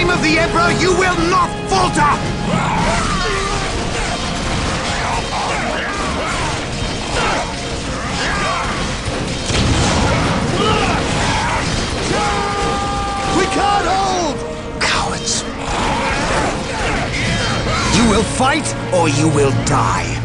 name of the Emperor, you will not falter! We can't hold! Cowards. You will fight, or you will die.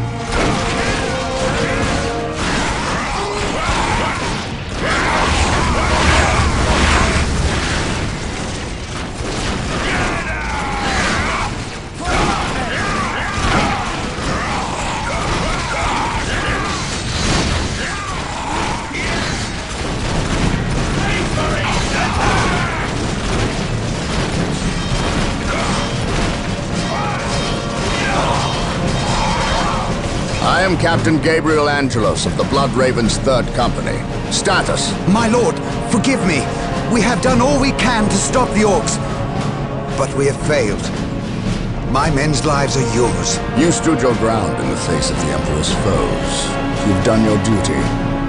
I am Captain Gabriel Angelos of the Blood Ravens 3rd Company. Status. My lord, forgive me. We have done all we can to stop the orcs, but we have failed. My men's lives are yours. You stood your ground in the face of the Emperor's foes. You've done your duty.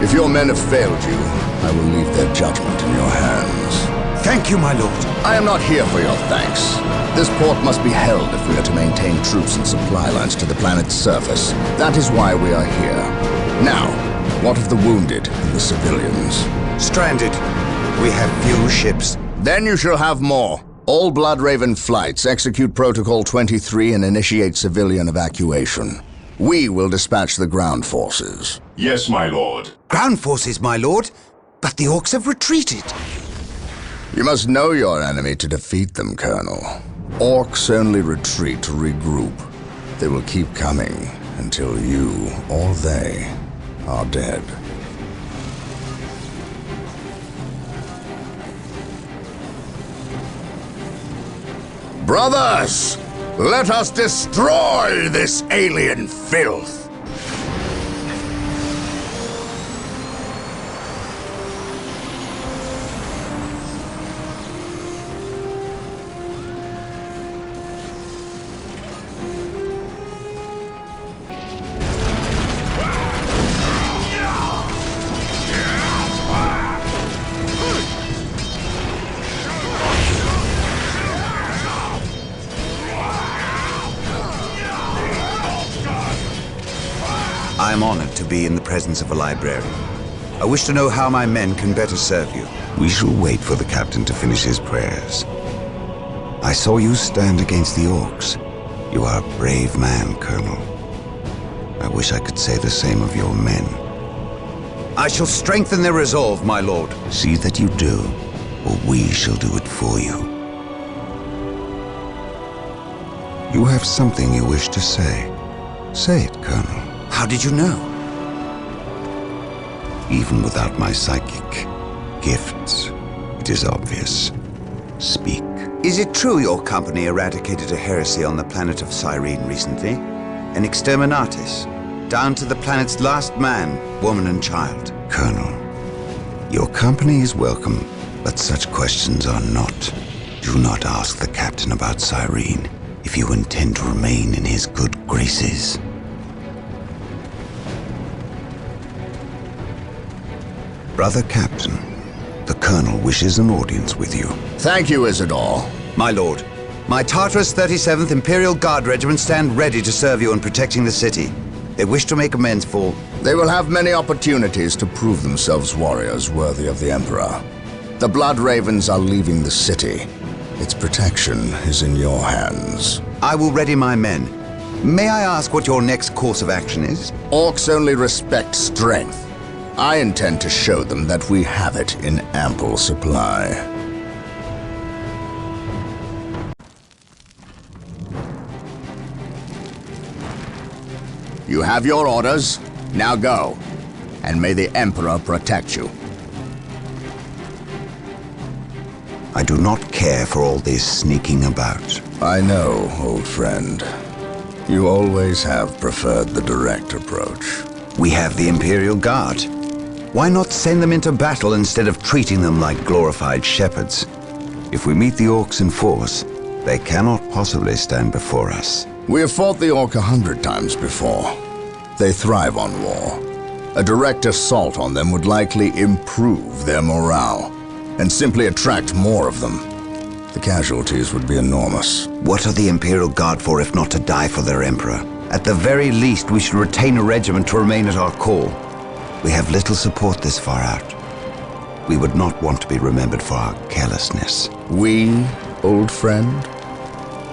If your men have failed you, I will leave their judgment in your hands. Thank you, my lord. I am not here for your thanks. This port must be held if we are to maintain troops and supply lines to the planet's surface. That is why we are here. Now, what of the wounded and the civilians? Stranded. We have few ships. Then you shall have more. All Blood Raven flights execute Protocol 23 and initiate civilian evacuation. We will dispatch the ground forces. Yes, my lord. Ground forces, my lord. But the orcs have retreated. You must know your enemy to defeat them, Colonel. Orcs only retreat to regroup. They will keep coming until you or they are dead. Brothers, let us destroy this alien filth! I am honored to be in the presence of a librarian. I wish to know how my men can better serve you. We shall wait for the captain to finish his prayers. I saw you stand against the orcs. You are a brave man, Colonel. I wish I could say the same of your men. I shall strengthen their resolve, my lord. See that you do, or we shall do it for you. You have something you wish to say. Say it, Colonel. How did you know? Even without my psychic gifts, it is obvious. Speak. Is it true your company eradicated a heresy on the planet of Cyrene recently? An exterminatus, down to the planet's last man, woman and child. Colonel, your company is welcome, but such questions are not. Do not ask the captain about Cyrene if you intend to remain in his good graces. Brother Captain, the Colonel wishes an audience with you. Thank you, Isidore. My lord, my Tartarus 37th Imperial Guard Regiment stand ready to serve you in protecting the city. They wish to make amends for... They will have many opportunities to prove themselves warriors worthy of the Emperor. The Blood Ravens are leaving the city. Its protection is in your hands. I will ready my men. May I ask what your next course of action is? Orcs only respect strength. I intend to show them that we have it in ample supply. You have your orders. Now go. And may the Emperor protect you. I do not care for all this sneaking about. I know, old friend. You always have preferred the direct approach. We have the Imperial Guard. Why not send them into battle instead of treating them like glorified shepherds? If we meet the orcs in force, they cannot possibly stand before us. We have fought the orc 100 times before. They thrive on war. A direct assault on them would likely improve their morale, and simply attract more of them. The casualties would be enormous. What are the Imperial Guard for if not to die for their Emperor? At the very least, we should retain a regiment to remain at our core. We have little support this far out. We would not want to be remembered for our carelessness. We, old friend?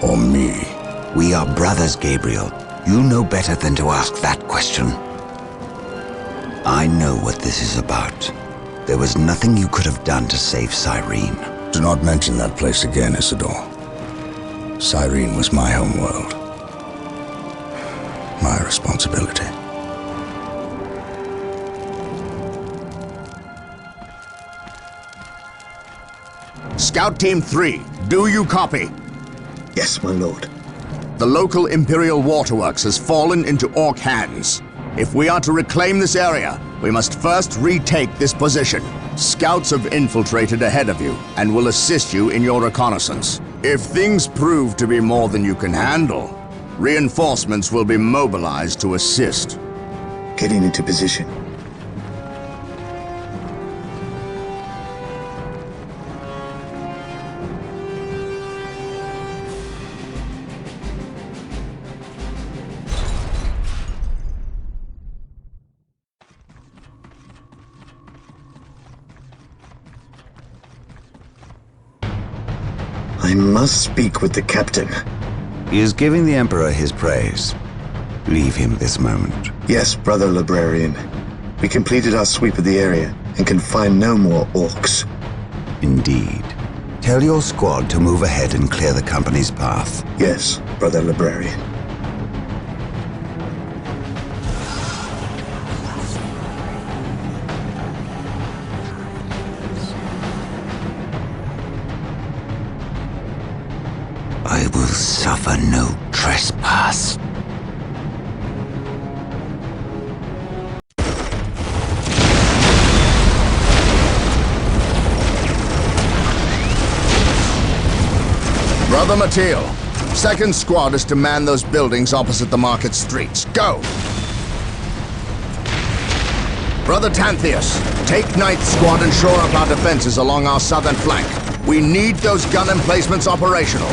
Or me? We are brothers, Gabriel. You know better than to ask that question. I know what this is about. There was nothing you could have done to save Cyrene. Do not mention that place again, Isidore. Cyrene was my homeworld. My responsibility. Scout Team 3, do you copy? Yes, my lord. The local Imperial waterworks has fallen into Orc hands. If we are to reclaim this area, we must first retake this position. Scouts have infiltrated ahead of you and will assist you in your reconnaissance. If things prove to be more than you can handle, reinforcements will be mobilized to assist. Getting into position. I must speak with the captain. He is giving the Emperor his praise. Leave him this moment. Yes, brother librarian. We completed our sweep of the area and can find no more orcs. Indeed. Tell your squad to move ahead and clear the company's path. Yes, brother librarian. I will suffer no trespass. Brother Mateo, 2nd Squad is to man those buildings opposite the market streets. Go! Brother Tantheus, take 9th Squad and shore up our defenses along our southern flank. We need those gun emplacements operational.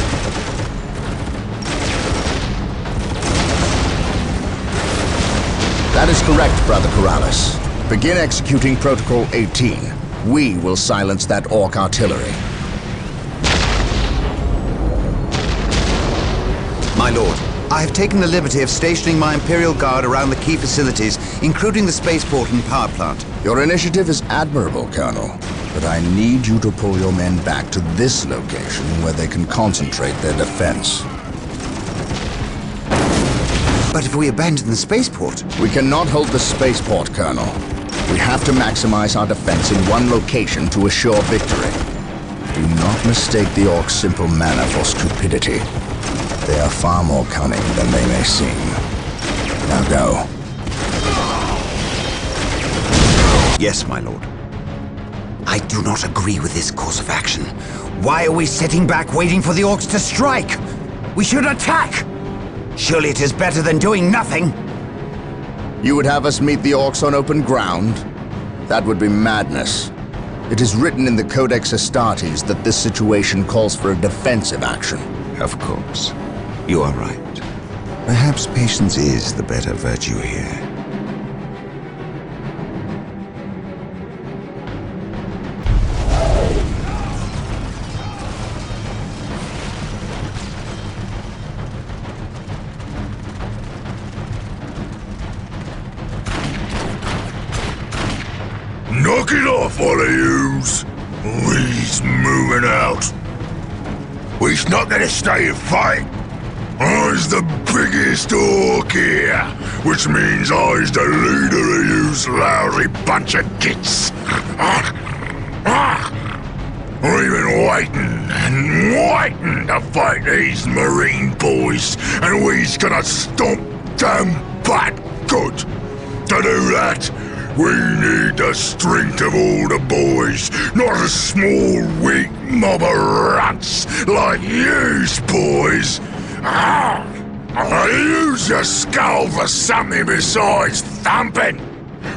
That is correct, Brother Corrales. Begin executing Protocol 18. We will silence that Orc artillery. My lord, I have taken the liberty of stationing my Imperial Guard around the key facilities, including the spaceport and power plant. Your initiative is admirable, Colonel, but I need you to pull your men back to this location where they can concentrate their defense. But if we abandon the spaceport... We cannot hold the spaceport, Colonel. We have to maximize our defense in one location to assure victory. Do not mistake the Orcs' simple manner for stupidity. They are far more cunning than they may seem. Now go. Yes, my lord. I do not agree with this course of action. Why are we sitting back waiting for the Orcs to strike? We should attack! Surely it is better than doing nothing. You would have us meet the Orcs on open ground? That would be madness. It is written in the Codex Astartes that this situation calls for a defensive action. Of course. You are right. Perhaps patience is the better virtue here. Knock it off, all of yous! We's moving out. We's not gonna stay and fight. I's the biggest Orc here, which means I's the leader of yous lousy bunch of gits. We've been waiting and waiting to fight these Marine boys, and we's gonna stomp them butt good. To do that, we need the strength of all the boys, not a small, weak mob of runts like yous boys. Use your skull for something besides thumping.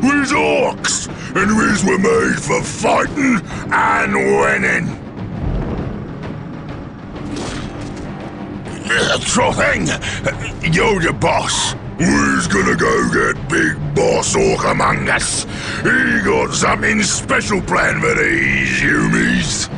We's Orcs, and we's were made for fighting and winning. Sure thing. You're the boss. Who's gonna go get Big Boss Orc among us? He got something special planned for these humies.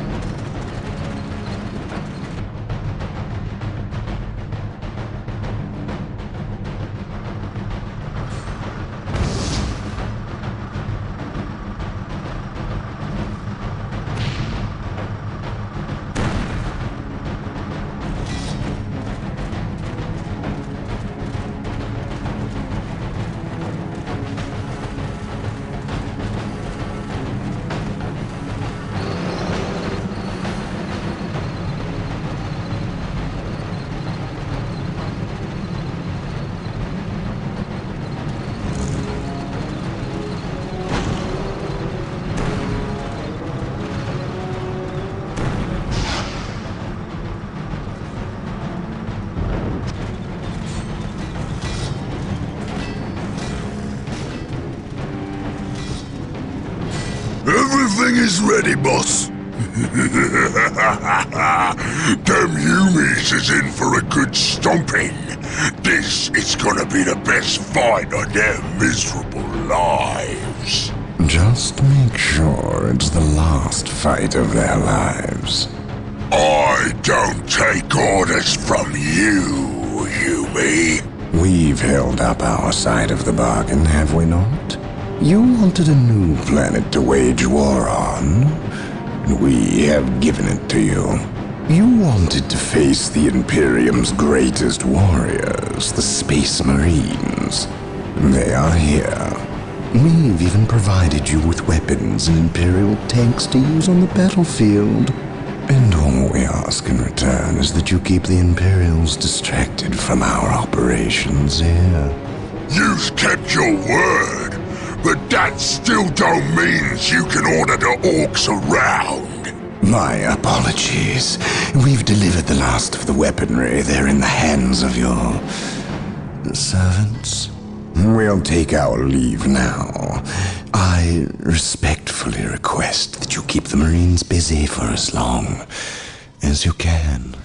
Everything is ready, boss. Them humies is in for a good stomping. This is gonna be the best fight of their miserable lives. Just make sure it's the last fight of their lives. I don't take orders from you, Yumi. We've held up our side of the bargain, have we not? You wanted a new planet to wage war on, and we have given it to you. You wanted to face the Imperium's greatest warriors, the Space Marines. They are here. We've even provided you with weapons and Imperial tanks to use on the battlefield. And all we ask in return is that you keep the Imperials distracted from our operations here. You've kept your word, but that still don't mean you can order the orcs around. My apologies. We've delivered the last of the weaponry. They're in the hands of your servants. We'll take our leave now. I respectfully request that you keep the Marines busy for as long as you can.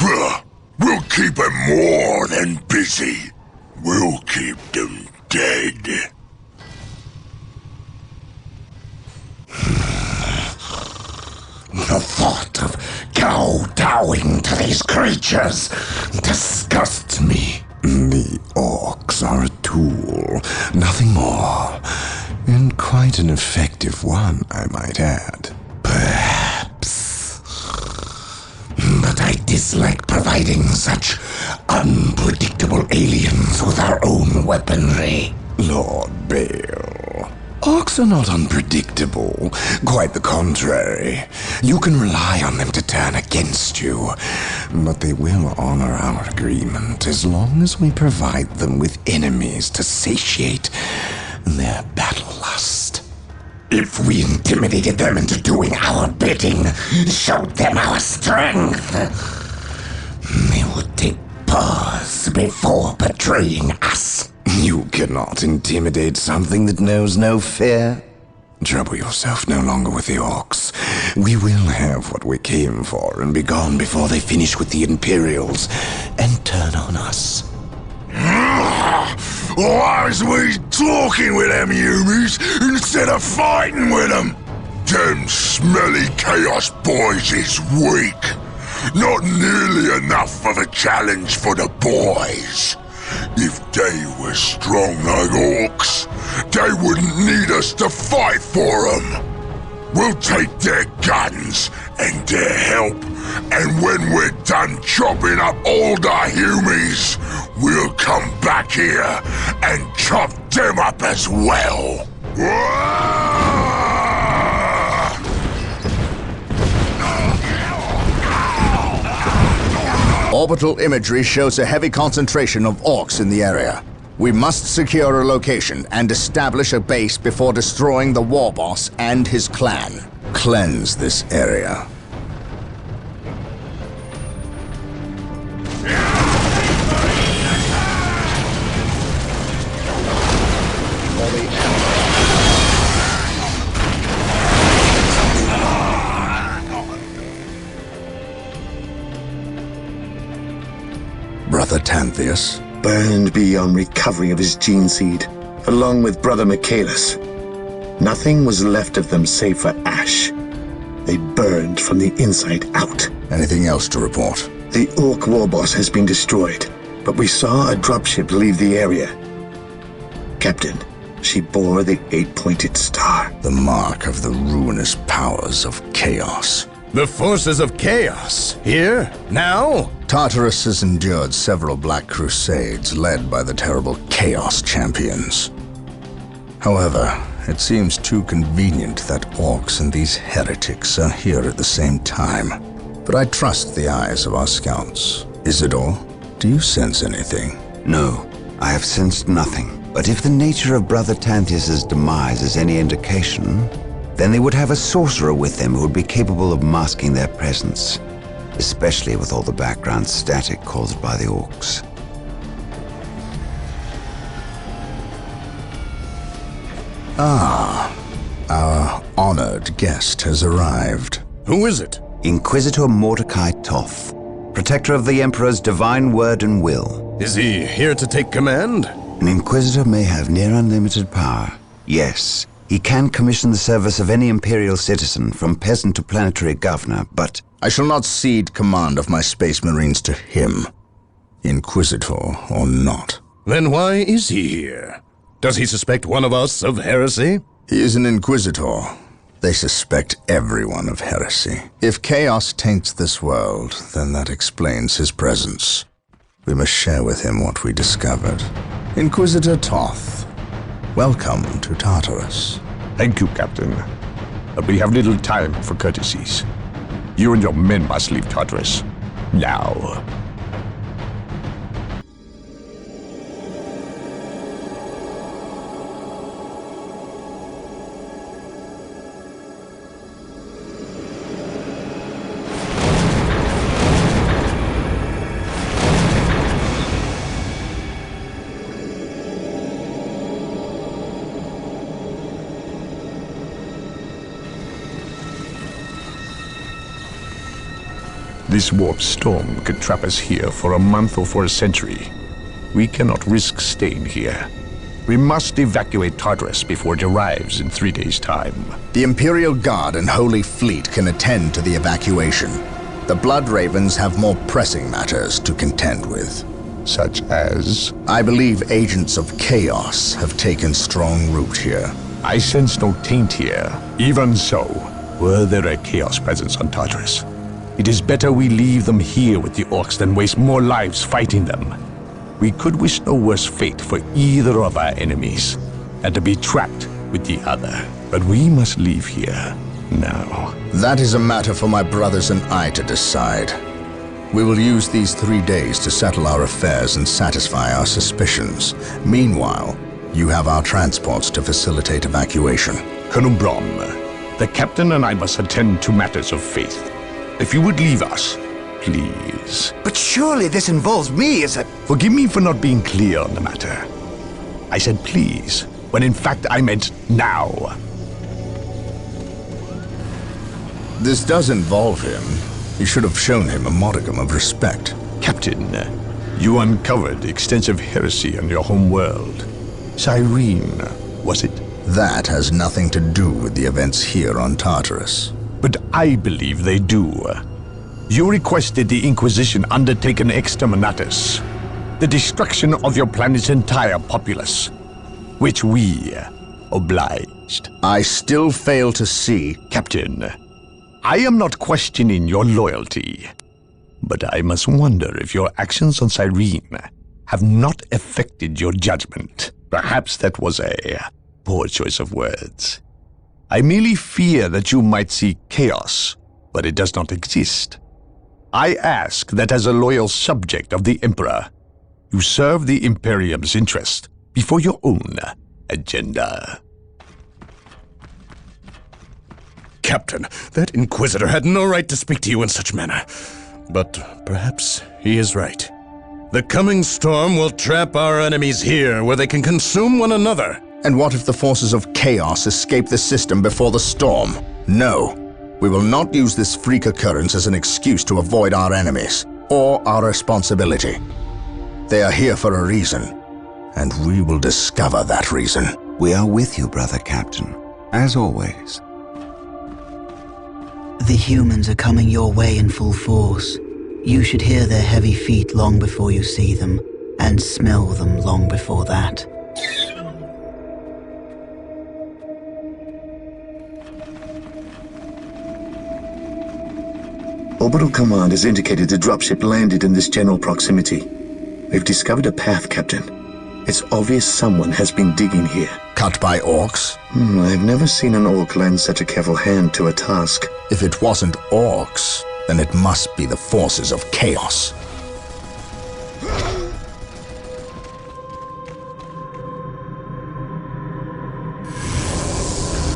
We'll keep them more than busy. We'll keep them dead. The thought of kowtowing to these creatures disgusts me. The orcs are a tool, nothing more. And quite an effective one, I might add. Perhaps. But I dislike providing such unpredictable aliens with our own weaponry. Lord Bale. Orcs are not unpredictable. Quite the contrary. You can rely on them to turn against you. But they will honor our agreement as long as we provide them with enemies to satiate their battle lust. If we intimidated them into doing our bidding, showed them our strength, they would take pause before betraying us. You cannot intimidate something that knows no fear. Trouble yourself no longer with the orcs. We will have what we came for and be gone before they finish with the Imperials and turn on us. Why is we talking with them humies instead of fighting with them? Them smelly chaos boys is weak. Not nearly enough of a challenge for the boys. If they were strong like orcs, they wouldn't need us to fight for them. We'll take their guns and their help, and when we're done chopping up all the humies, we'll come back here and chop them up as well. Orbital imagery shows a heavy concentration of orcs in the area. We must secure a location and establish a base before destroying the war boss and his clan. Cleanse this area. burned beyond recovery of his gene seed, along with Brother Michaelis. Nothing was left of them save for ash. They burned from the inside out. Anything else to report? The Orc warboss has been destroyed, but we saw a dropship leave the area. Captain, she bore the 8-pointed star. The mark of the ruinous powers of chaos. The forces of chaos? Here? Now? Tartarus has endured several Black Crusades led by the terrible Chaos Champions. However, it seems too convenient that orcs and these heretics are here at the same time. But I trust the eyes of our scouts. Isidore, do you sense anything? No, I have sensed nothing. But if the nature of Brother Tantius's demise is any indication, then they would have a sorcerer with them who would be capable of masking their presence, especially with all the background static caused by the orcs. Our honored guest has arrived. Who is it? Inquisitor Mordecai Toth, protector of the Emperor's divine word and will. Is he here to take command? An Inquisitor may have near unlimited power. Yes, he can commission the service of any Imperial citizen, from peasant to planetary governor, but I shall not cede command of my Space Marines to him, Inquisitor or not. Then why is he here? Does he suspect one of us of heresy? He is an Inquisitor. They suspect everyone of heresy. If chaos taints this world, then that explains his presence. We must share with him what we discovered. Inquisitor Toth, welcome to Tartarus. Thank you, Captain. But we have little time for courtesies. You and your men must leave Tartarus. Now. This warp storm could trap us here for a month or for a century. We cannot risk staying here. We must evacuate Tartarus before it arrives in 3 days' time. The Imperial Guard and Holy Fleet can attend to the evacuation. The Blood Ravens have more pressing matters to contend with. Such as? I believe agents of chaos have taken strong root here. I sense no taint here. Even so, were there a chaos presence on Tartarus, it is better we leave them here with the orcs than waste more lives fighting them. We could wish no worse fate for either of our enemies, and to be trapped with the other. But we must leave here now. That is a matter for my brothers and I to decide. We will use these 3 days to settle our affairs and satisfy our suspicions. Meanwhile, you have our transports to facilitate evacuation. Colonel Brom, the captain and I must attend to matters of faith. If you would leave us, please. But surely this involves me as a... Forgive me for not being clear on the matter. I said please, when in fact I meant now. This does involve him. You should have shown him a modicum of respect. Captain, you uncovered extensive heresy on your home world. Cyrene, was it? That has nothing to do with the events here on Tartarus. But I believe they do. You requested the Inquisition undertake an exterminatus, the destruction of your planet's entire populace, which we obliged. I still fail to see... Captain, I am not questioning your loyalty, but I must wonder if your actions on Cyrene have not affected your judgment. Perhaps that was a poor choice of words. I merely fear that you might see chaos, but it does not exist. I ask that as a loyal subject of the Emperor, you serve the Imperium's interest before your own agenda. Captain, that Inquisitor had no right to speak to you in such manner. But perhaps he is right. The coming storm will trap our enemies here, where they can consume one another. And what if the forces of chaos escape the system before the storm? No. We will not use this freak occurrence as an excuse to avoid our enemies, or our responsibility. They are here for a reason, and we will discover that reason. We are with you, brother Captain, as always. The humans are coming your way in full force. You should hear their heavy feet long before you see them, and smell them long before that. Orbital Command has indicated the dropship landed in this general proximity. We've discovered a path, Captain. It's obvious someone has been digging here. Cut by orcs? I've never seen an orc lend such a careful hand to a task. If it wasn't orcs, then it must be the forces of chaos.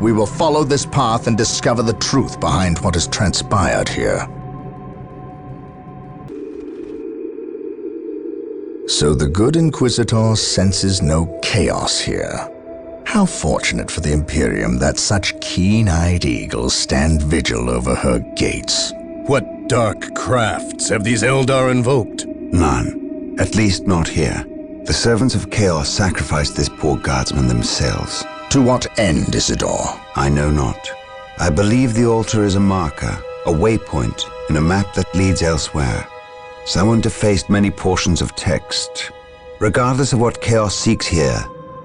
We will follow this path and discover the truth behind what has transpired here. So the good Inquisitor senses no chaos here. How fortunate for the Imperium that such keen-eyed eagles stand vigil over her gates. What dark crafts have these Eldar invoked? None. At least not here. The servants of chaos sacrificed this poor guardsman themselves. To what end, Isidore? I know not. I believe the altar is a marker, a waypoint in a map that leads elsewhere. Someone defaced many portions of text. Regardless of what chaos seeks here,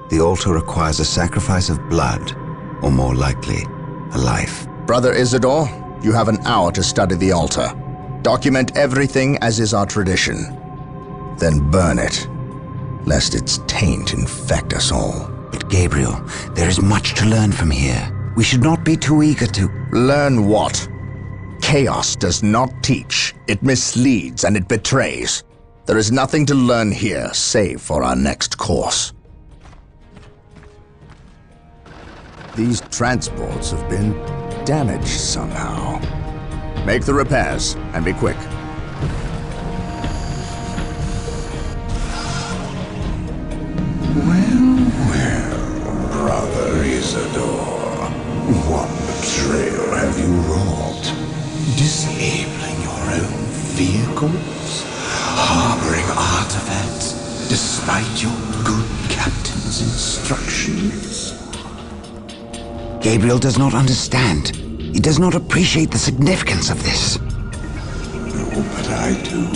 the altar requires a sacrifice of blood, or more likely, a life. Brother Isidore, you have an hour to study the altar. Document everything as is our tradition. Then burn it, lest its taint infect us all. But Gabriel, there is much to learn from here. We should not be too eager to... Learn what? Chaos does not teach. It misleads and it betrays. There is nothing to learn here, save for our next course. These transports have been damaged somehow. Make the repairs, and be quick. Well, Brother Isidore, what betrayal have you wrought? Disabling your own vehicles? Harboring artifacts despite your good captain's instructions? Gabriel does not understand. He does not appreciate the significance of this. No, but I do.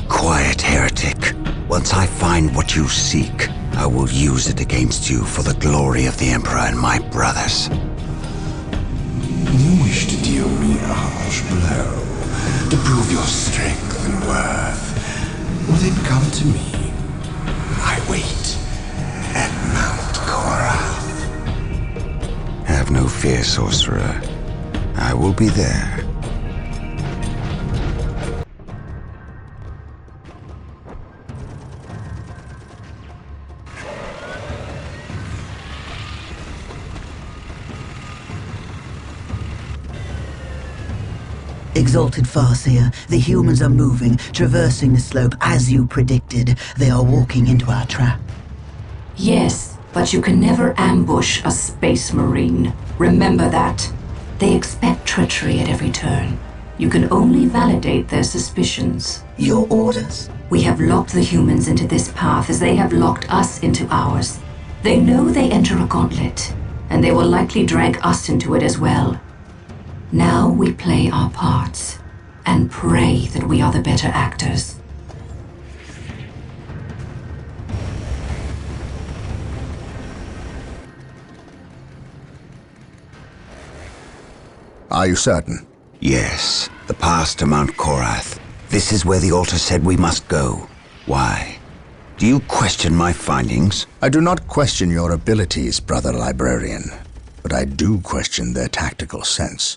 Quiet, heretic. Once I find what you seek, I will use it against you for the glory of the Emperor and my brothers. You wish to deal me a harsh blow, to prove your strength and worth. Well, then come to me. I wait at Mount Korath. Have no fear, sorcerer. I will be there. Exalted Farseer, the humans are moving, traversing the slope as you predicted. They are walking into our trap. Yes, but you can never ambush a space marine. Remember that. They expect treachery at every turn. You can only validate their suspicions. Your orders? We have locked the humans into this path as they have locked us into ours. They know they enter a gauntlet, and they will likely drag us into it as well. Now we play our parts, and pray that we are the better actors. Are you certain? Yes, the path to Mount Korath. This is where the altar said we must go. Why? Do you question my findings? I do not question your abilities, Brother Librarian, but I do question their tactical sense.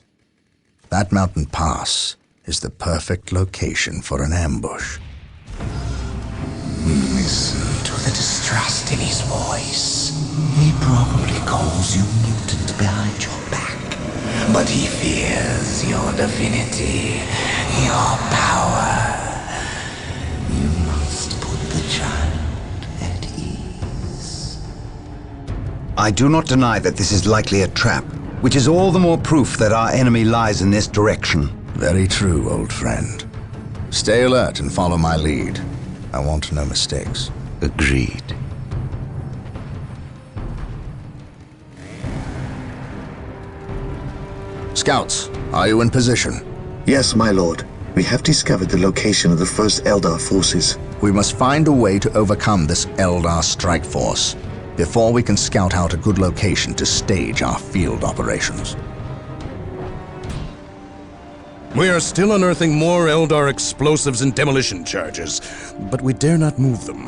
That mountain pass is the perfect location for an ambush. Listen to the distrust in his voice. He probably calls you mutant behind your back, but he fears your divinity, your power. You must put the child at ease. I do not deny that this is likely a trap, which is all the more proof that our enemy lies in this direction. Very true, old friend. Stay alert and follow my lead. I want no mistakes. Agreed. Scouts, are you in position? Yes, my lord. We have discovered the location of the first Eldar forces. We must find a way to overcome this Eldar strike force before we can scout out a good location to stage our field operations. We are still unearthing more Eldar explosives and demolition charges, but we dare not move them.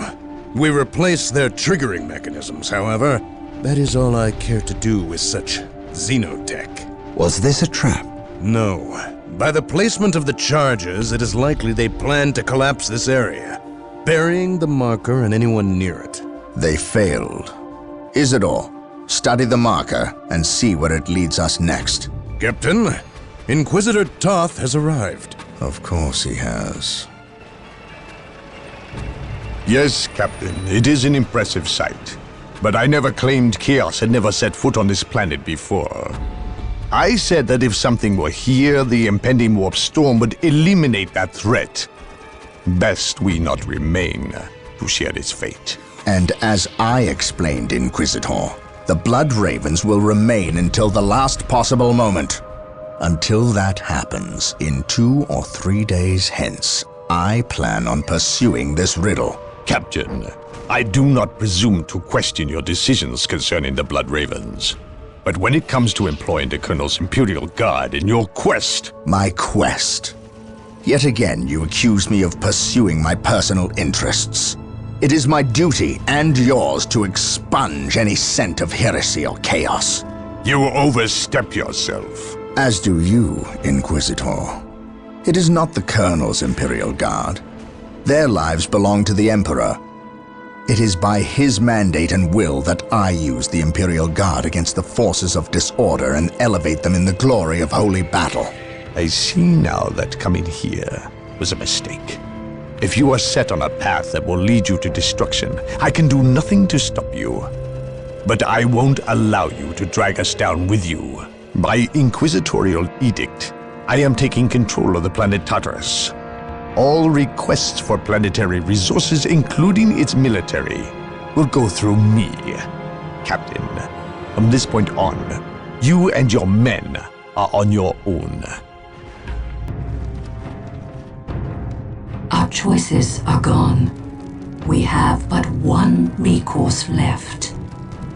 We replace their triggering mechanisms, however. That is all I care to do with such xenotech. Was this a trap? No. By the placement of the charges, it is likely they plan to collapse this area, burying the marker and anyone near it. They failed. Isidore, study the marker and see where it leads us next. Captain, Inquisitor Toth has arrived. Of course he has. Yes, Captain, it is an impressive sight. But I never claimed Chaos had never set foot on this planet before. I said that if something were here, the impending warp storm would eliminate that threat. Best we not remain to share its fate. And as I explained, Inquisitor, the Blood Ravens will remain until the last possible moment. Until that happens, in 2 or 3 days hence, I plan on pursuing this riddle. Captain, I do not presume to question your decisions concerning the Blood Ravens. But when it comes to employing the Colonel's Imperial Guard in your quest... My quest? Yet again you accuse me of pursuing my personal interests. It is my duty and yours to expunge any scent of heresy or chaos. You overstep yourself. As do you, Inquisitor. It is not the Colonel's Imperial Guard. Their lives belong to the Emperor. It is by his mandate and will that I use the Imperial Guard against the forces of disorder and elevate them in the glory of holy battle. I see now that coming here was a mistake. If you are set on a path that will lead you to destruction, I can do nothing to stop you. But I won't allow you to drag us down with you. By inquisitorial edict, I am taking control of the planet Tartarus. All requests for planetary resources, including its military, will go through me, Captain. From this point on, you and your men are on your own. Our choices are gone. We have but one recourse left.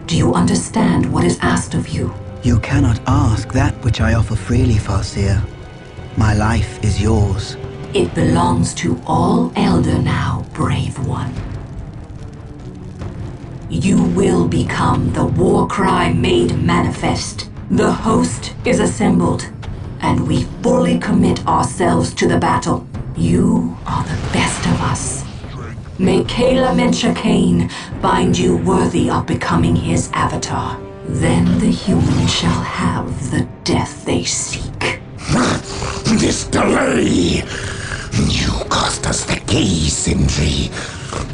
Do you understand what is asked of you? You cannot ask that which I offer freely, Farseer. My life is yours. It belongs to all Elder now, brave one. You will become the war cry made manifest. The host is assembled, and we fully commit ourselves to the battle. You are the best of us. May Kala Mencha Kane find you worthy of becoming his avatar. Then the humans shall have the death they seek. This delay! You cost us the key, Sindri.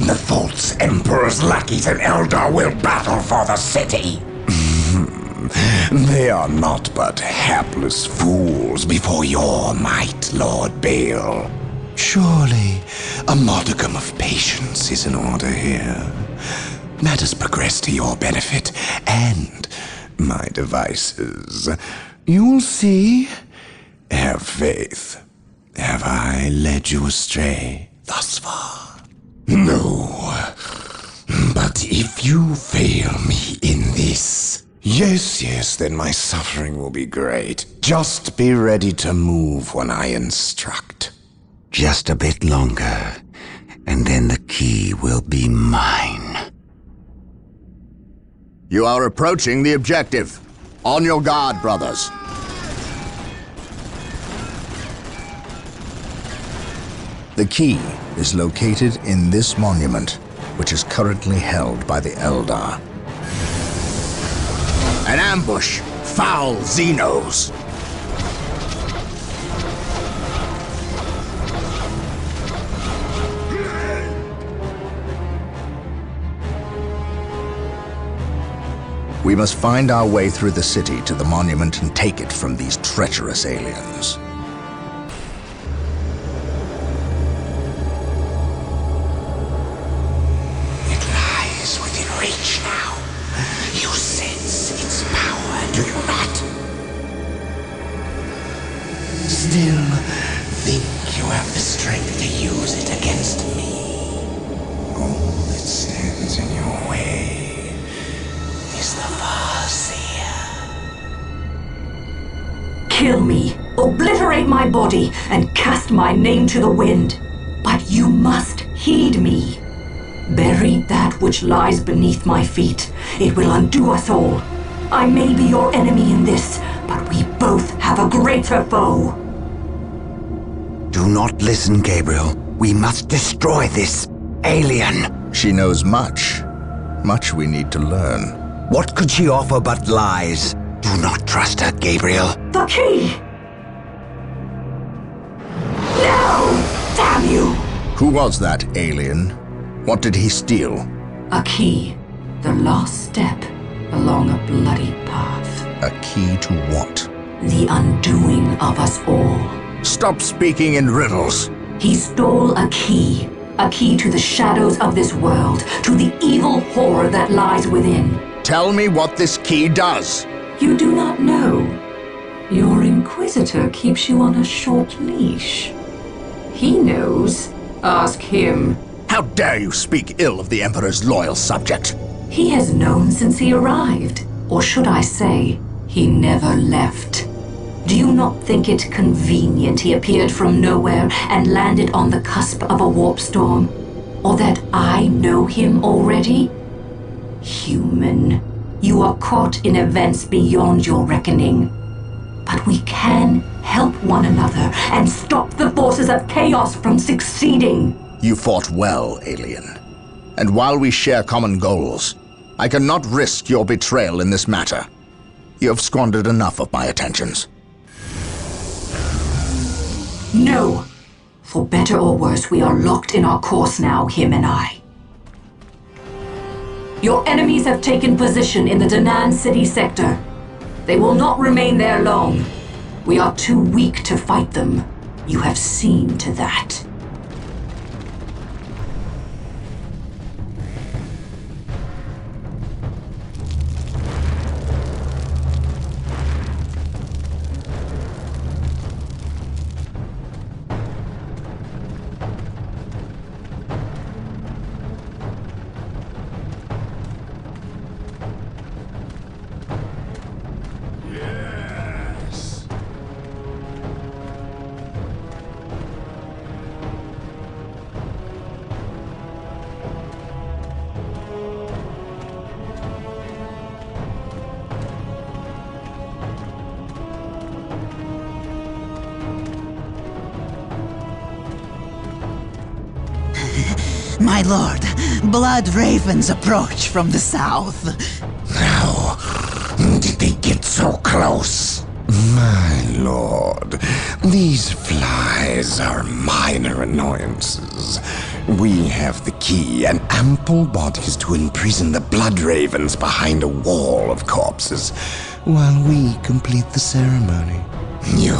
The false Emperor's lackeys and Eldar will battle for the city. They are not but hapless fools before your might, Lord Bale. Surely, a modicum of patience is in order here. Let us progress to your benefit and my devices. You'll see. Have faith. Have I led you astray thus far? No. But if you fail me in this... Yes, then my suffering will be great. Just be ready to move when I instruct. Just a bit longer, and then the key will be mine. You are approaching the objective. On your guard, brothers. The key is located in this monument, which is currently held by the Eldar. An ambush! Foul Xenos! We must find our way through the city to the monument and take it from these treacherous aliens. breach now. You sense its power, do you not? Still think you have the strength to use it against me? All that stands in your way is the Farseer. Kill me, obliterate my body, and cast my name to the wind. But you must heed me. Bury that which lies beneath my feet. It will undo us all. I may be your enemy in this, but we both have a greater foe. Do not listen, Gabriel. We must destroy this alien. She knows much. Much we need to learn. What could she offer but lies? Do not trust her, Gabriel. The key! No! Damn you! Who was that alien? What did he steal? A key. The last step along a bloody path. A key to what? The undoing of us all. Stop speaking in riddles. He stole a key. A key to the shadows of this world, to the evil horror that lies within. Tell me what this key does. You do not know. Your Inquisitor keeps you on a short leash. He knows. Ask him. How dare you speak ill of the Emperor's loyal subject? He has known since he arrived. Or should I say, he never left. Do you not think it convenient he appeared from nowhere and landed on the cusp of a warp storm? Or that I know him already? Human, you are caught in events beyond your reckoning. But we can help one another and stop the forces of chaos from succeeding. You fought well, alien. And while we share common goals, I cannot risk your betrayal in this matter. You have squandered enough of my attentions. No. For better or worse, we are locked in our course now, him and I. Your enemies have taken position in the Danan City sector. They will not remain there long. We are too weak to fight them. You have seen to that. My lord, blood ravens approach from the south. How did they get so close? My lord, these flies are minor annoyances. We have the key and ample bodies to imprison the blood ravens behind a wall of corpses, while we complete the ceremony. Your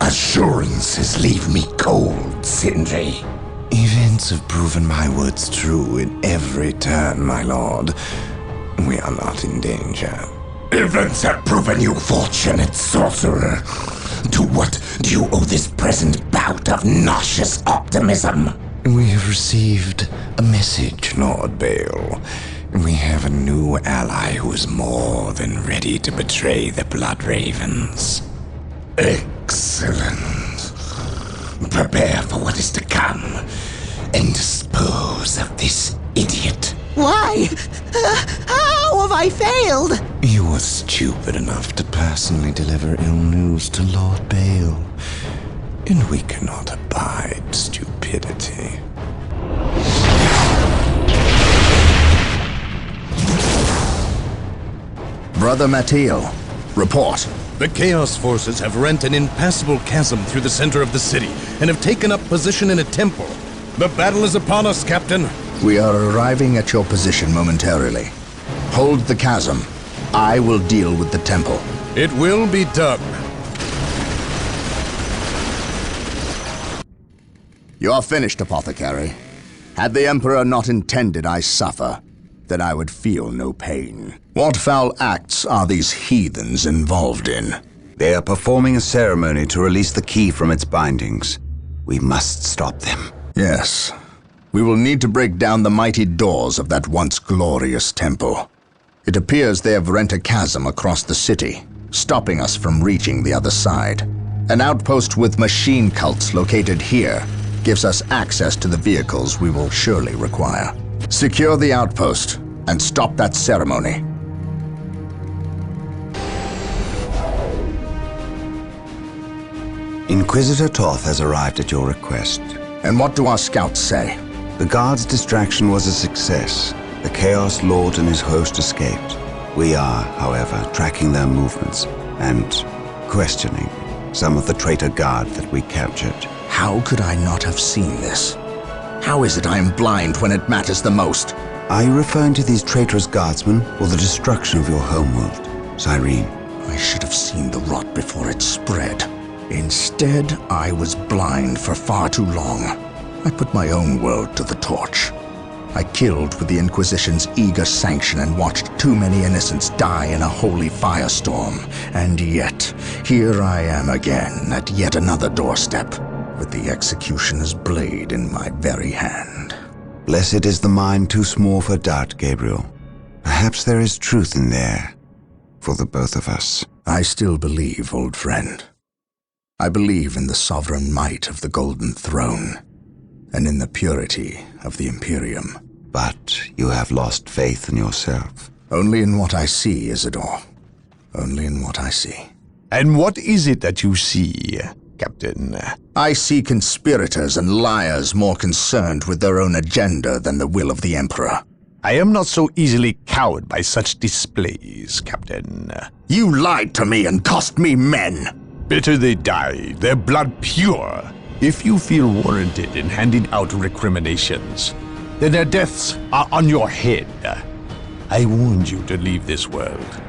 assurances leave me cold, Sindri. Events have proven my words true in every turn, my lord. We are not in danger. Events have proven you fortunate, sorcerer. To what do you owe this present bout of nauseous optimism? We have received a message, Lord Bale. We have a new ally who is more than ready to betray the Blood Ravens. Excellent. Prepare for what is to come, and dispose of this idiot. Why? How have I failed? You were stupid enough to personally deliver ill news to Lord Bale, and we cannot abide stupidity. Brother Mateo, report. The Chaos Forces have rent an impassable chasm through the center of the city and have taken up position in a temple. The battle is upon us, Captain. We are arriving at your position momentarily. Hold the chasm. I will deal with the temple. It will be done. You are finished, Apothecary. Had the Emperor not intended I suffer, then I would feel no pain. What foul acts are these heathens involved in? They are performing a ceremony to release the key from its bindings. We must stop them. Yes. We will need to break down the mighty doors of that once glorious temple. It appears they have rent a chasm across the city, stopping us from reaching the other side. An outpost with machine cults located here gives us access to the vehicles we will surely require. Secure the outpost and stop that ceremony. Inquisitor Toth has arrived at your request. And what do our scouts say? The guard's distraction was a success. The Chaos Lord and his host escaped. We are, however, tracking their movements and questioning some of the traitor guard that we captured. How could I not have seen this? How is it I am blind when it matters the most? Are you referring to these traitorous guardsmen or the destruction of your homeworld, Cyrene? I should have seen the rot before it spread. Instead, I was blind for far too long. I put my own world to the torch. I killed with the Inquisition's eager sanction and watched too many innocents die in a holy firestorm. And yet, here I am again at yet another doorstep, with the executioner's blade in my very hand. Blessed is the mind too small for doubt, Gabriel. Perhaps there is truth in there, for the both of us. I still believe, old friend. I believe in the sovereign might of the Golden Throne, and in the purity of the Imperium. But you have lost faith in yourself. Only in what I see, Isidore. Only in what I see. And what is it that you see, Captain? I see conspirators and liars more concerned with their own agenda than the will of the Emperor. I am not so easily cowed by such displays, Captain. You lied to me and cost me men! Better they die, their blood pure. If you feel warranted in handing out recriminations, then their deaths are on your head. I warned you to leave this world,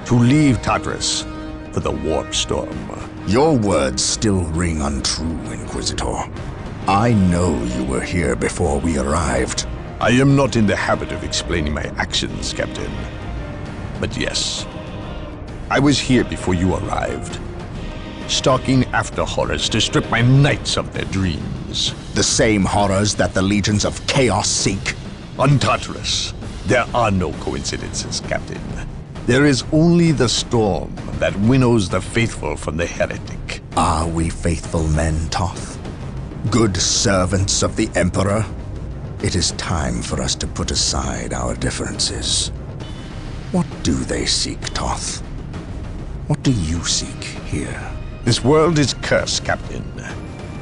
to leave Tartarus for the warp storm. Your words still ring untrue, Inquisitor. I know you were here before we arrived. I am not in the habit of explaining my actions, Captain. But yes, I was here before you arrived, stalking after horrors to strip my knights of their dreams. The same horrors that the legions of chaos seek. On Tartarus, there are no coincidences, Captain. There is only the storm that winnows the faithful from the heretic. Are we faithful men, Toth? Good servants of the Emperor? It is time for us to put aside our differences. What do they seek, Toth? What do you seek here? This world is cursed, Captain.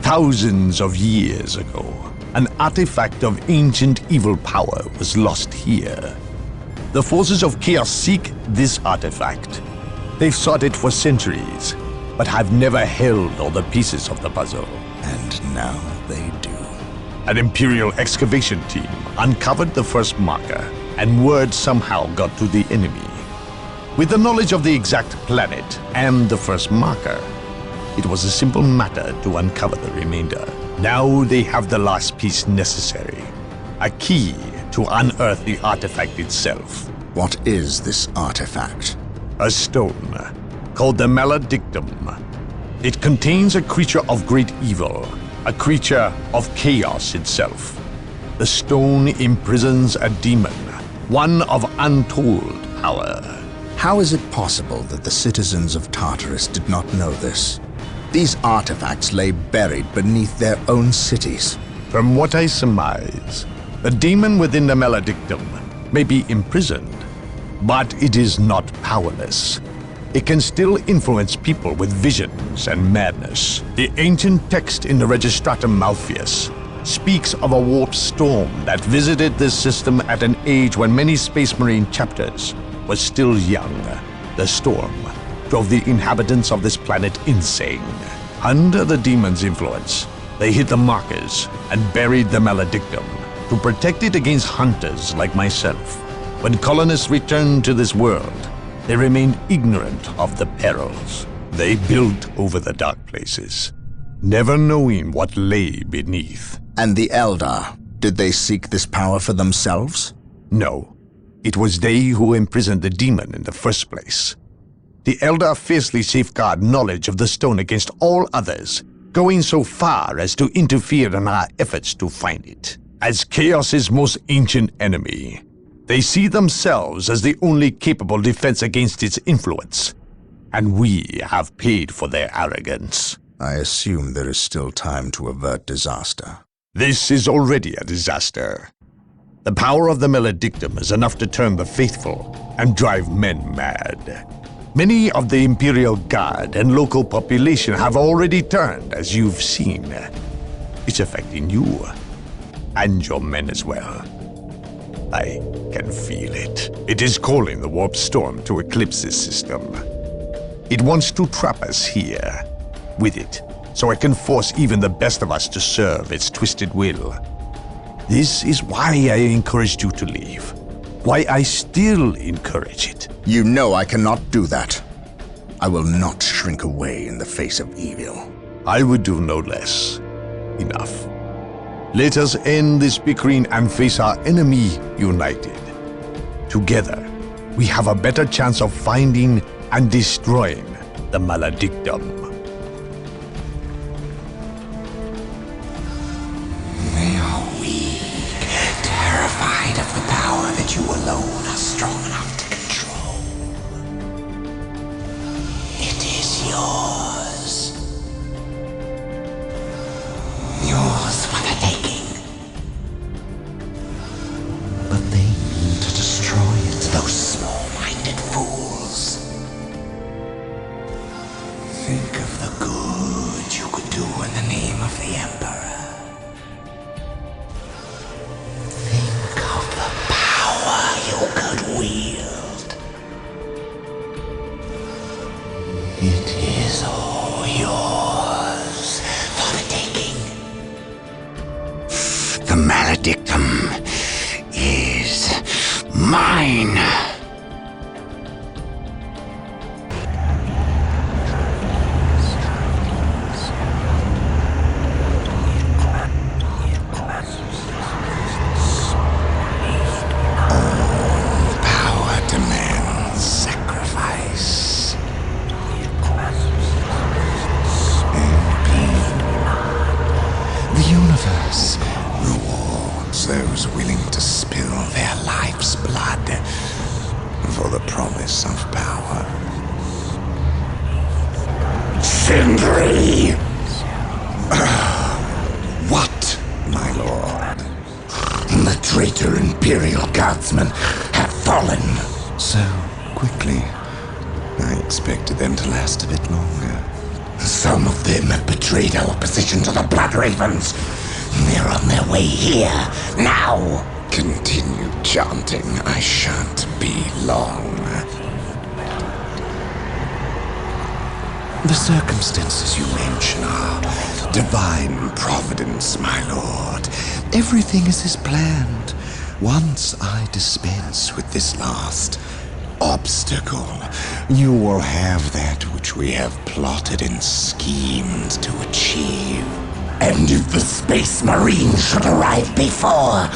Thousands of years ago, an artifact of ancient evil power was lost here. The forces of chaos seek this artifact. They've sought it for centuries, but have never held all the pieces of the puzzle. And now they do. An Imperial excavation team uncovered the first marker, and word somehow got to the enemy. With the knowledge of the exact planet and the first marker, it was a simple matter to uncover the remainder. Now they have the last piece necessary, a key to unearth the artifact itself. What is this artifact? A stone called the Maledictum. It contains a creature of great evil, a creature of chaos itself. The stone imprisons a demon, one of untold power. How is it possible that the citizens of Tartarus did not know this? These artifacts lay buried beneath their own cities. From what I surmise, the demon within the Maledictum may be imprisoned, but it is not powerless. It can still influence people with visions and madness. The ancient text in the Registratum Malpheus speaks of a warp storm that visited this system at an age when many Space Marine chapters were still young. The storm drove the inhabitants of this planet insane. Under the demon's influence, they hid the markers and buried the Maledictum to protect it against hunters like myself. When colonists returned to this world, they remained ignorant of the perils. They built over the dark places, never knowing what lay beneath. And the Eldar, did they seek this power for themselves? No. It was they who imprisoned the demon in the first place. The Eldar fiercely safeguard knowledge of the stone against all others, going so far as to interfere in our efforts to find it. As Chaos's most ancient enemy, they see themselves as the only capable defense against its influence, and we have paid for their arrogance. I assume there is still time to avert disaster. This is already a disaster. The power of the Maledictum is enough to turn the faithful and drive men mad. Many of the Imperial Guard and local population have already turned, as you've seen. It's affecting you, and your men as well. I can feel it. It is calling the warp storm to eclipse this system. It wants to trap us here, with it, so it can force even the best of us to serve its twisted will. This is why I encouraged you to leave. Why I still encourage it. You know I cannot do that. I will not shrink away in the face of evil. I would do no less. Enough. Let us end this bickering and face our enemy united. Together, we have a better chance of finding and destroying the Maledictum. They are weak, terrified of the power that you alone are strong enough to control. It is yours. Yours for the taking. But they mean to destroy it, those small-minded fools. Think of the good you could do in the name of the Emperor. Think of the power you could wield. It is all yours for the taking. The Maledictum is mine. Power demands sacrifice. The universe rewards those willing to spill their life's blood for the promise of power. Sindri! What, my lord? The traitor Imperial Guardsmen have fallen. So quickly. I expected them to last a bit longer. Some of them have betrayed our position to the Blood Ravens. They're on their way here, now. Continue chanting. I shan't be long. The circumstances you mention are divine providence, my lord. Everything is as planned. Once I dispense with this last obstacle, you will have that which we have plotted and schemed to achieve. And if the Space Marine should arrive before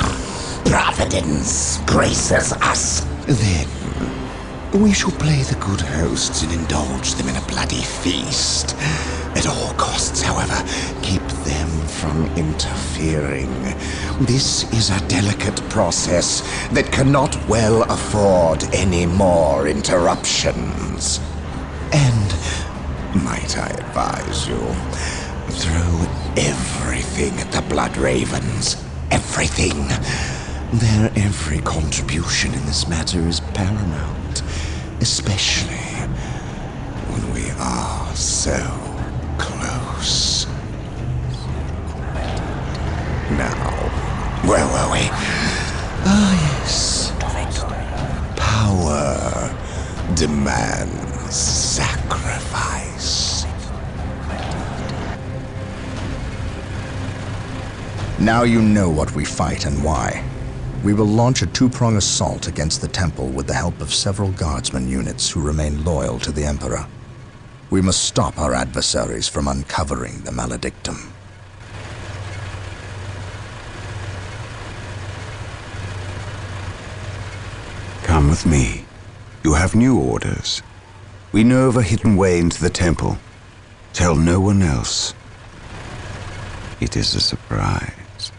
Providence graces us, then we shall play the good hosts and indulge them in a bloody feast. At all costs, however, keep them from interfering. This is a delicate process that cannot well afford any more interruptions. And, might I advise you, throw everything at the Blood Ravens. Everything. Their every contribution in this matter is paramount, especially when we are so close. Now, where were we? Ah, yes. Power demands sacrifice. Now you know what we fight and why. We will launch a two-prong assault against the temple with the help of several guardsman units who remain loyal to the Emperor. We must stop our adversaries from uncovering the Maledictum. Come with me. You have new orders. We know of a hidden way into the temple. Tell no one else. It is a surprise.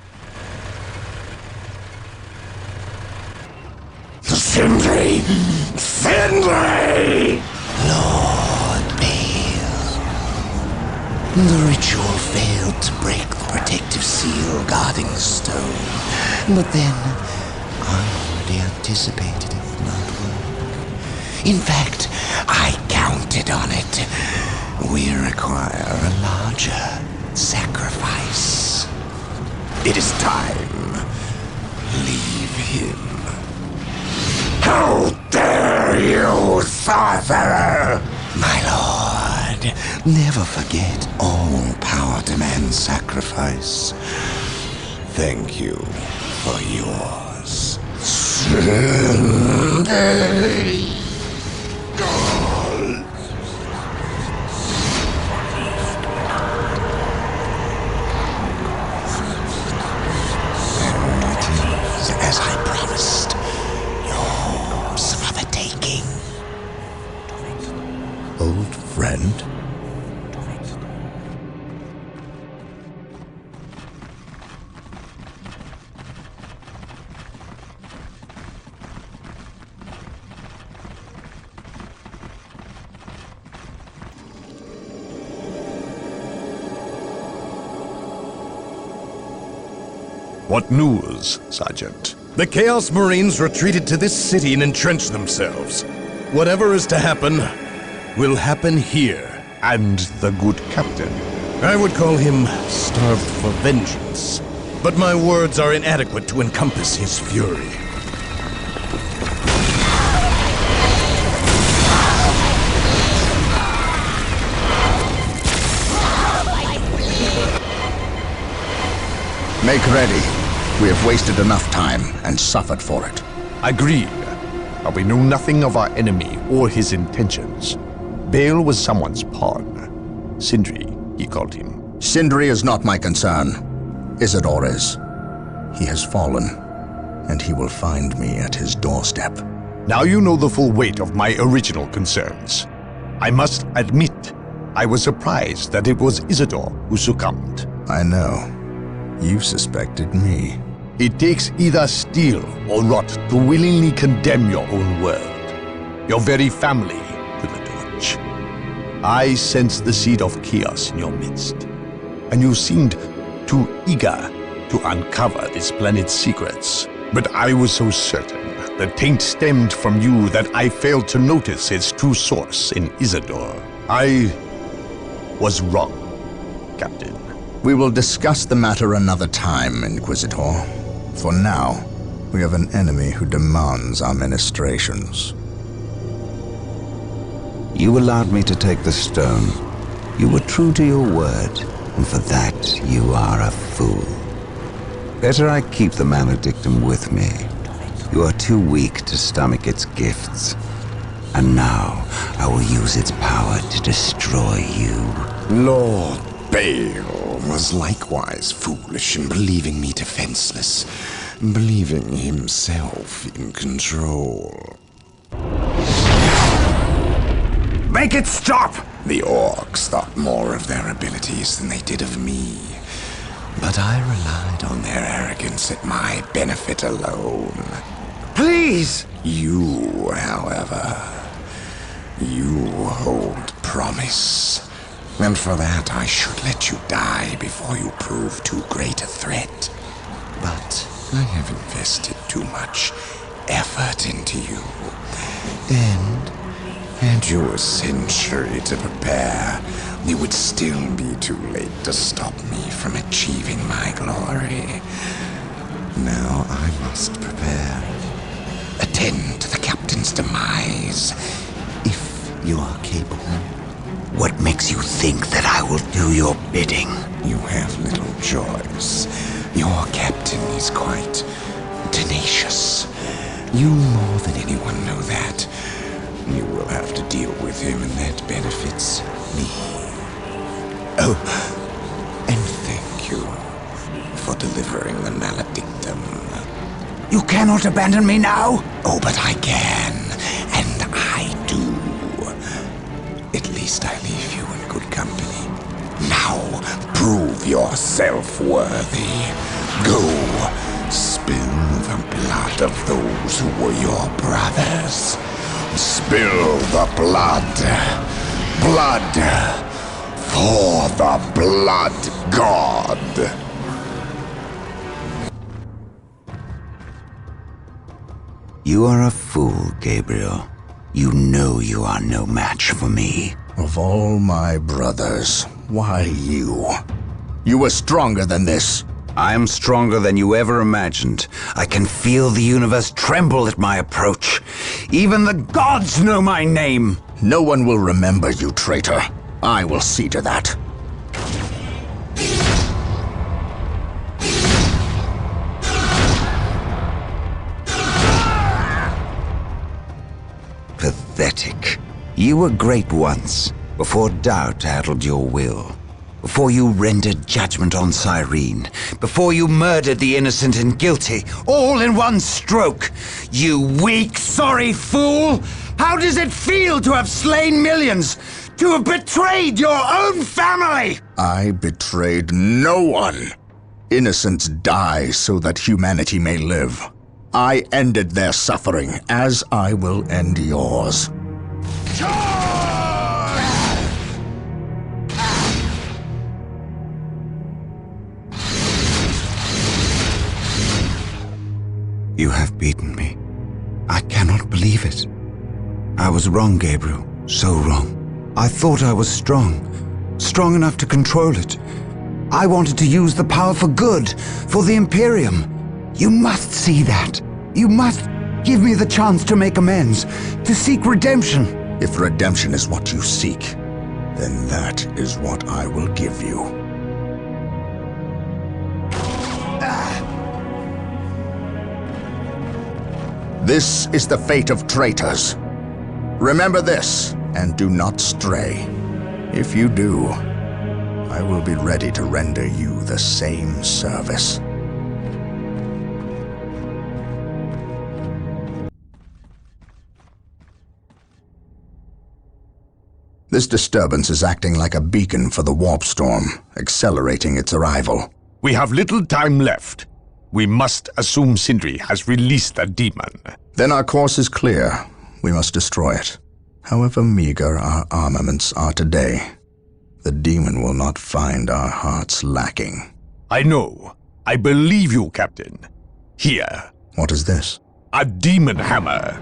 Sindri! Sindri! Lord Bale. The ritual failed to break the protective seal guarding the stone. But then, I already anticipated it would not work. In fact, I counted on it. We require a larger sacrifice. It is time. Leave him. How dare you, sorcerer! My lord, never forget all power demands sacrifice. Thank you for yours. As I promised, yours for the taking. Old friend? What news, Sergeant? The Chaos Marines retreated to this city and entrenched themselves. Whatever is to happen, will happen here. And the good captain? I would call him starved for vengeance. But my words are inadequate to encompass his fury. Make ready. We have wasted enough time and suffered for it. Agreed. But we know nothing of our enemy or his intentions. Bale was someone's pawn. Sindri, he called him. Sindri is not my concern. Isidore is. He has fallen, and he will find me at his doorstep. Now you know the full weight of my original concerns. I must admit, I was surprised that it was Isidore who succumbed. I know. You suspected me. It takes either steel or rot to willingly condemn your own world, your very family, to the torch. I sensed the seed of chaos in your midst, and you seemed too eager to uncover this planet's secrets. But I was so certain the taint stemmed from you that I failed to notice its true source in Isidore. I was wrong, Captain. We will discuss the matter another time, Inquisitor. For now, we have an enemy who demands our ministrations. You allowed me to take the stone. You were true to your word, and for that you are a fool. Better I keep the maledictum with me. You are too weak to stomach its gifts. And now I will use its power to destroy you. Lord Bale was likewise foolish in believing me defenseless, believing himself in control. Make it stop! The orcs thought more of their abilities than they did of me. But I relied on their arrogance at my benefit alone. Please! You, however, you hold promise. And for that, I should let you die before you prove too great a threat. But I have invested too much effort into you. And had you a century to prepare, it would still be too late to stop me from achieving my glory. Now I must prepare. Attend to the captain's demise, if you are capable. What makes you think that I will do your bidding? You have little choice. Your captain is quite tenacious. You more than anyone know that. You will have to deal with him, and that benefits me. Oh, and thank you for delivering the maledictum. You cannot abandon me now. Oh, but I can, and I do. At least I leave you in good company. Now, prove yourself worthy. Go, spill the blood of those who were your brothers. Spill the blood. Blood for the blood god. You are a fool, Gabriel. You know you are no match for me. Of all my brothers, why you? You were stronger than this. I am stronger than you ever imagined. I can feel the universe tremble at my approach. Even the gods know my name. No one will remember you, traitor. I will see to that. Pathetic. You were great once, before doubt addled your will. Before you rendered judgment on Cyrene. Before you murdered the innocent and guilty, all in one stroke. You weak, sorry fool! How does it feel to have slain millions? To have betrayed your own family? I betrayed no one. Innocents die so that humanity may live. I ended their suffering, as I will end yours. You have beaten me. I cannot believe it. I was wrong, Gabriel. So wrong. I thought I was strong. Strong enough to control it. I wanted to use the power for good, for the Imperium. You must see that. You must give me the chance to make amends, to seek redemption. If redemption is what you seek, then that is what I will give you. This is the fate of traitors. Remember this, and do not stray. If you do, I will be ready to render you the same service. This disturbance is acting like a beacon for the warp storm, accelerating its arrival. We have little time left. We must assume Sindri has released the demon. Then our course is clear. We must destroy it. However meager our armaments are today, the demon will not find our hearts lacking. I know. I believe you, Captain. Here. What is this? A demon hammer.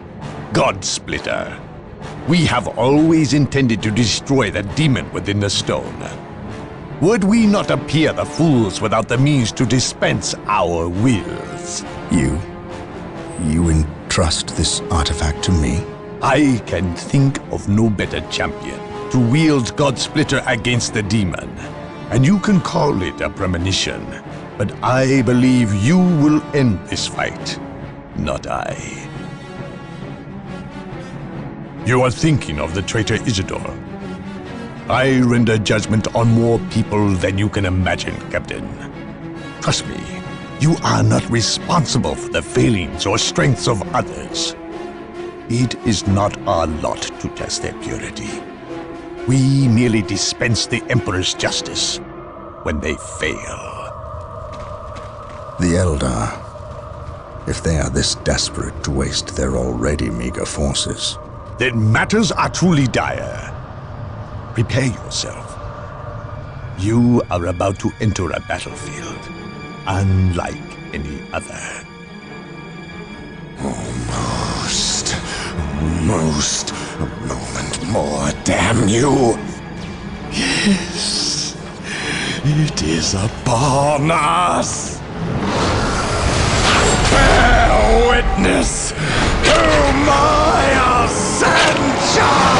God Splitter. We have always intended to destroy the demon within the stone. Would we not appear the fools without the means to dispense our wills? You entrust this artifact to me? I can think of no better champion to wield God Splitter against the demon. And you can call it a premonition, but I believe you will end this fight, not I. You are thinking of the traitor Isidore. I render judgment on more people than you can imagine, Captain. Trust me, you are not responsible for the failings or strengths of others. It is not our lot to test their purity. We merely dispense the Emperor's justice when they fail. The Eldar, if they are this desperate to waste their already meager forces, then matters are truly dire. Prepare yourself. You are about to enter a battlefield, unlike any other. Almost a moment more, damn you! Yes, it is upon us! Bear witness to my ascension!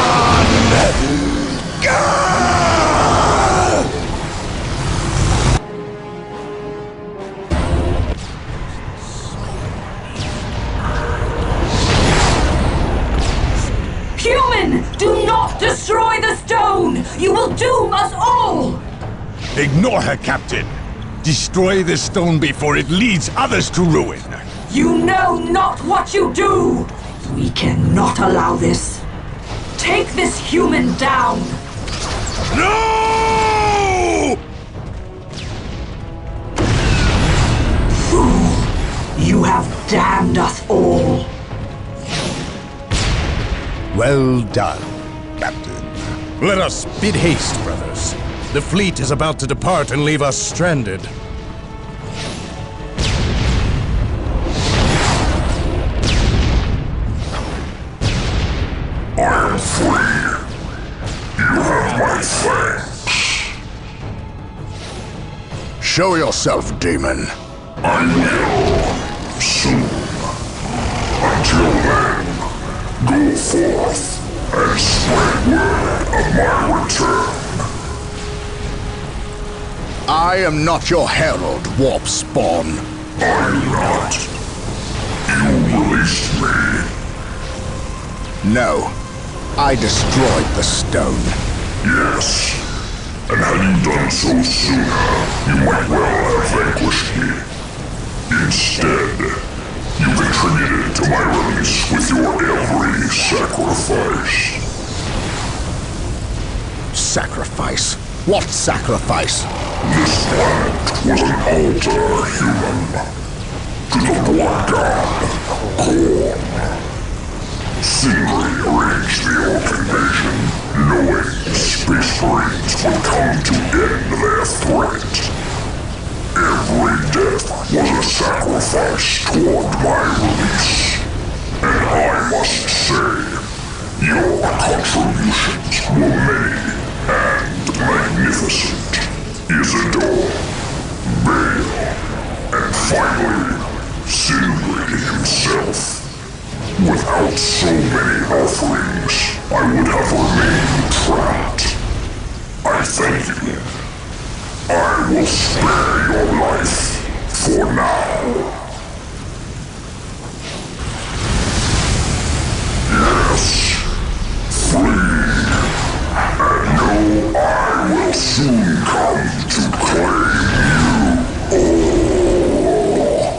Human! Do not destroy the stone! You will doom us all! Ignore her, Captain. Destroy the stone before it leads others to ruin. You know not what you do! We cannot allow this. Take this human down! No! Fool! You have damned us all. Well done, Captain. Let us bid haste, brothers. The fleet is about to depart and leave us stranded. I am free. You have my thanks. Show yourself, demon. I will. Soon. Until then, go forth and spread word of my return. I am not your herald, warp spawn. I'm not. You released me. No. I destroyed the stone. Yes. And had you done so sooner, you might well have vanquished me. Instead, you contributed to my release with your every sacrifice. Sacrifice? What sacrifice? This planet was an altar, human. To the blood god, Korn. Sindri arranged the Orc invasion, knowing Space Marines would come to end their threat. Every death was a sacrifice toward my release. And I must say, your contributions were many and magnificent. Isidore, Bale, and finally, Sindri himself. Without so many offerings, I would have remained trapped. I thank you. I will spare your life for now. Yes, free. And know I will soon come to claim you all.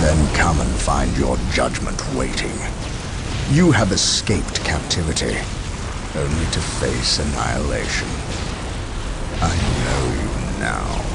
Then come and find your judgment waiting. You have escaped captivity, only to face annihilation. I know you now.